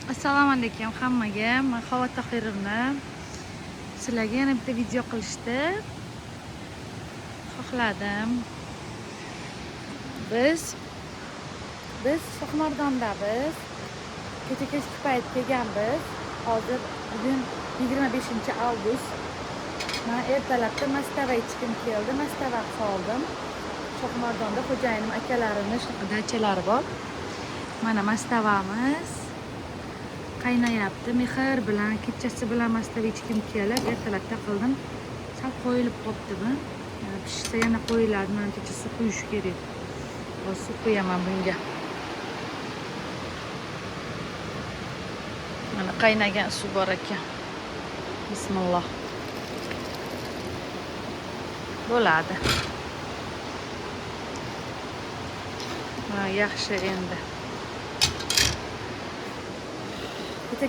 Assalomu alaykum hammaga. Men Havo Tahirovna. Sizlarga yana bitta video qilishdi. Xohladim. Biz Shohmardondamiz. Kecha-kechki payt kelganmiz. Hozir bugun 25-avgust. Men ertalabda Mastava chiqib keldi. Mastava qoldim. Shohmardonda xo'jayinim akalarini shunaqa dachalari bor. Mana Mastavamiz qaynayapti. Mehr bilan, kechasi bilan Mastava ichkim kelib, ertalabda qildim. Sal qo'yilib qoptimi? Pishsa yana qo'yiladi. Menimcha suv quyish kerak. Hozir suv qo'yaman bunga. Mana qaynagan suv bor ekan. Bismillah. Bo'ladi. Ha, yaxshi endi.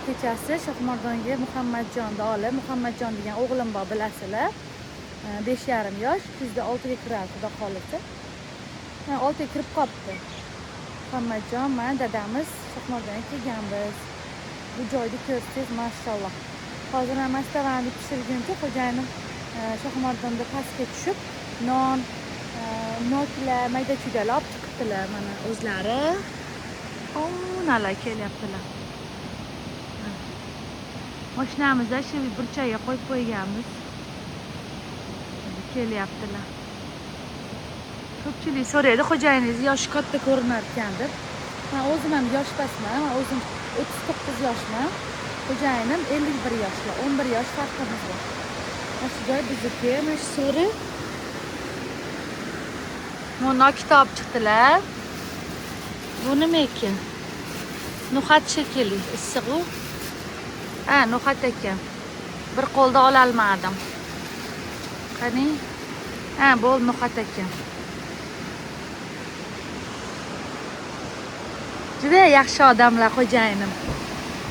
Kechasi Shohmardonga Muhammadjonni olib, Muhammadjon degan o'g'lim bor, bilasizlar. 5,5 yosh, kuzda 6 ga kiradi, xudo xolisa. 6 ga kirib qopti. Muhammadjon, men dadamiz Shohmardonga kelganmiz. Bu joyni ko'rsangiz, mashalloh. Hozir ham Mastavani pishirguncha xo'jayinim Shohmardonda pastga tushib, non, noklar, mayda-chuydalar olib chiqibdilar mana o'zlari. Nalar kelyaptilar. Mashinamizda shu burchakka qo'yib qo'yganmiz. Kelyaptilar. Ko'pchilik so'raydi, xo'jayiningiz yoshi katta ko'rinar ekan deb. Men o'zim ham yosh pasman, men o'zim 39 yoshman. Xo'jayinim 51 yoshda, 11 yosh farqimiz bor. Mana shu joy bizniki, mana shu so'ri. Mana kitob chiqdilar. Bu nima ekan? No'xat shekilli, issiq u. Ha, no'xat ekan. Bir qo'lda ola olmadim. Qani? Ha, bu no'xat ekan. Juda yaxshi odamlar xo'jayinim.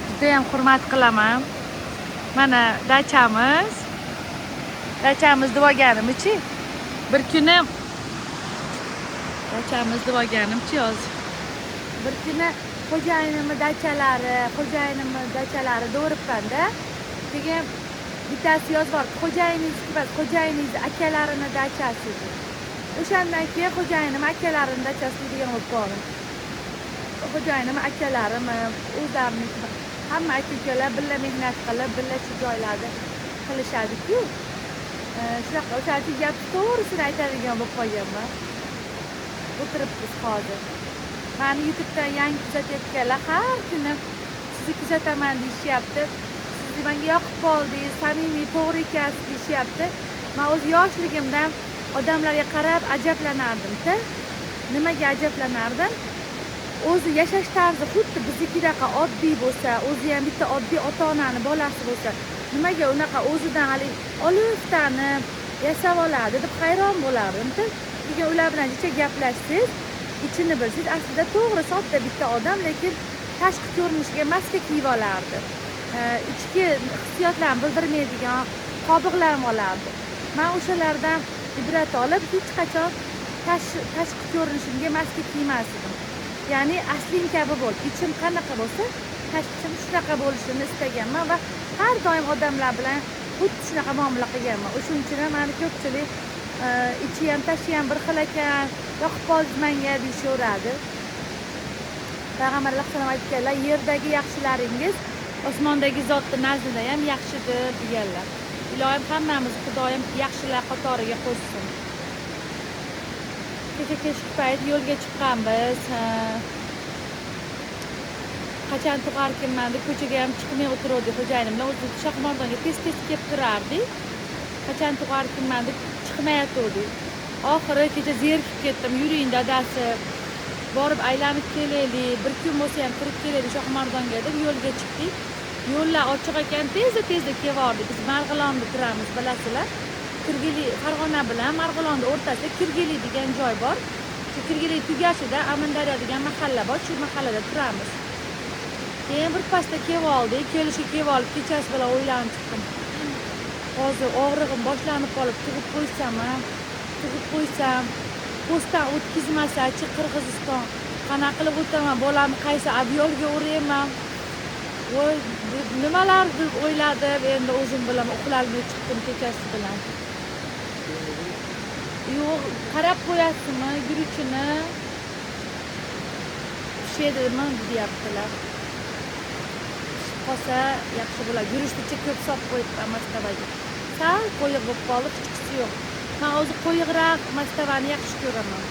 Juda ham hurmat qilaman. Mana dachamiz. Dachamiz deganimchi. Bir kuni dachamiz deganimchi hozir. Bir kuni xo'jayinimning dachalari do'ribmanda. Keyin bittasi yozib bor. Xo'jayiningiz emas, xo'jayiningiz akalarini dachasi. O'shandan keyin xo'jayinim akalarini dachasi degan bo'lib qoldim. Xo'jayinim akalarim o'zlarining hamma aka-ukalar birga mehnat qilib, birga shu joylarda qilishadi-ku. Shunaqa o'shaning gap to'g'risini aytadigan bo'lib qolganman. O'tiribmiz hozir. Meni YouTube'dan yangi kuzatayotganlar har kuni sizni kuzataman deyishyapti. Siz menga yoqib qoldingiz, samimiy, to'g'ri ekansiz deyishyapti. Men o'z yoshligimdan odamlarga qarab ajablanardim-da. Nimaga ajablanardim? O'zi yashash tarzi xuddi biznikidaqa oddiy bo'lsa, o'zi ham bitta oddiy ota-onani bolasi bo'lsa, nimaga unaqa o'zidan hali olifdani yasab oladi deb hayron bo'lardim-da. Keyin ular bilan necha gaplashsangiz, ichini bilsangiz, aslida to'g'ri sodda bitta odam, lekin tashqi ko'rinishga maska kiyib olardi. Ichki hissiyotlarni bildirmaydigan qobiqlarim olardi. Men o'shalardan ibrat olib, hech qachon tashqi ko'rinishimga maska kiymasdim. Ya'ni asling kabi bo'l. Ichim qanaqa bo'lsa, tashqim shunaqa bo'lishini istaganman va har doim odamlar bilan xuddi shunaqa muomala qilganman. O'shuning uchun meni ko'pchilik ichi ham tashi ham bir xil ekan, yoqib qoldi menga deyishaveradi. Payg'ambar alayhisalom aytganlar, yerdagi yaxshilaringiz osmondagi zotning nazdida ham yaxshidir deganlar. Ilohim hammamiz Xudoyim yaxshilar qatoriga qo'shsin. Kecha-kechki payt yo'lga chiqqanmiz. Qachon tug'arkinman deb ko'chaga ham chiqmay o'tirdik xo'jayinim bilan. O'zi Shohmardonga tez-tez kelib turardik. Qachon tug'arkinman deb chiqmayotgandik. Oxiri kecha zerikib ketdim. Yuring dadasi, borib aylanib kelaylik, bir kun bo'lsa ham kirib kelaylik Shohmardonga deb yo'lga chiqdik. Yo'llar ochiq ekan, tezda kelvordik. Biz Marg'ilonda turamiz, bilasizlar. Kirgili Farg'ona bilan Marg'ilonning o'rtasida Kirgili degan joy bor. Shu Kirgili tugashida Amindaryo degan mahalla bor. Shu mahallada turamiz. Keyin bir pastda kelib olib, kechasi bilan o'ylanib chiqdim. Hozir og'rig'im boshlanib qolib, tug'ib qo'ysam, postdan o'tkazmasa-chi Qirg'iziston qanaqa qilib o'taman, bolamni qaysi adyolga urayman. voy nimalar deb o'yladim, endi o'zim bilan uxlolmay chiqdim kechasi bilan. Yo'q, qarab qo'yasizmi guruchini? Pishadimi deyaptilar. Pishib qolsa yaxshi bo'ladi. Guruchni ko'p solib qo'yibman mastavaga. Sal qo'yiq bo'lib qoldi, hech yo'q. Men o'zi qo'yiqroq mastavani yaxshi ko'raman.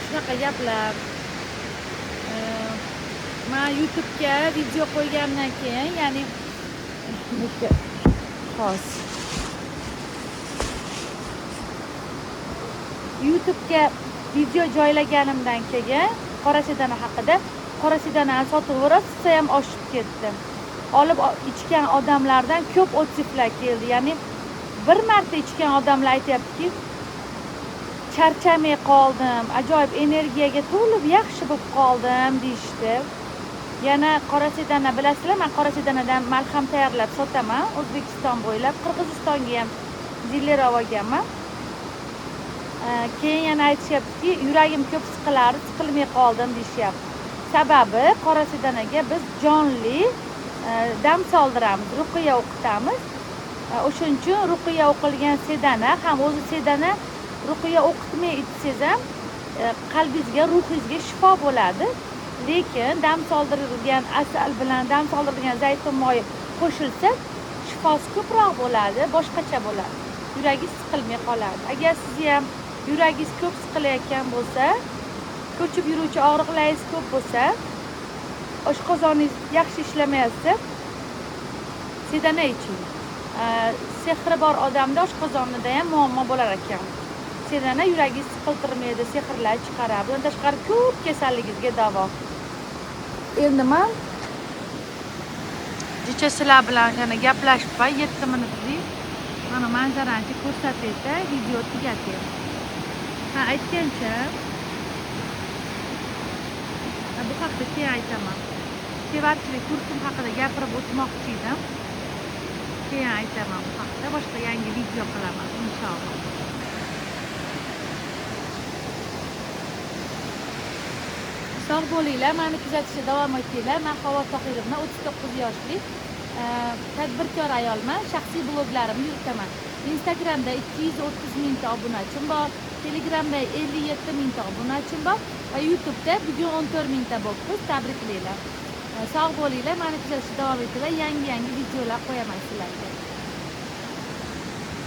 Shunaqa gaplar. Men YouTube'ga video qo'ygandan keyin, ya'ni xos YouTube'ga video joylaganimdan keyin qora sedana haqida, qora sedanani sotib o'rasa ham oshib ketdi. Olib ichgan odamlardan ko'p otsiflar keldi. Ya'ni bir marta ichgan odamlar aytayaptiki, charchamay qoldim, ajoyib energiyaga to'lib yaxshi bo'lib qoldim deyishdi. Yana qora sedana bilasizlar, men qora sedanadan malham tayyorlab sotaman. O'zbekiston bo'ylab, Qirg'izistonga ham zillar olganman. Keyin yana aytishyaptiki, yuragim ko'p siqilardi, siqilmay qoldim deyishyapti. Sababi qora sedanaga biz jonli dam soldiramiz, ruqiya o'qitamiz. O'shuning uchun ruqiya o'qilgan sedana ham o'zi sedana ruqiya o'qitmay ichsangiz ham qalbingizga, ruhingizga shifo bo'ladi. Lekin dam soldirilgan asal bilan dam soldirilgan zaytun moyi qo'shilsa, shifosi ko'proq bo'ladi, boshqacha bo'ladi. Yuragingiz siqilmay qoladi. Agar siz ham yuragingiz ko'p siqilayotgan bo'lsa, ko'chib yuruvchi og'riqlaringiz ko'p bo'lsa, oshqozoningiz yaxshi ishlamayapti, sedana iching. Sehri bor odamda oshqozonida ham muammo bo'lar ekan. Sedana yuragingiz siqiltirmaydi, sehrlar chiqaradi. Bundan tashqari ko'p kasalligingizga davo. Endi men sizlar bilan yana gaplashibman 7 minutlik. Mana manzarani ko'rsatayda, video tugatay. Aytgancha bu haqda keyin aytaman. Tevarchilik kursim haqida gapirib o'tmoqchi edim. Keyin aytaman bu haqda, boshqa yangi video qilaman inshaalloh. Sog' bo'linglar, meni kuzatishda davom etinglar. Men Havo Tohirovna, 39 yoshli tadbirkor ayolman. Shaxsiy bloglarimni yuritaman. Instagramda 230 mingta obunachim bor, Telegramda 57 mingta obunachim bor va YouTube'da bugun 14 mingta bo'libmiz. Tabriklaylar. Sog' bo'linglar, meni kuzatishda davom etinglar. Yangi videolar qo'yaman sizlarga.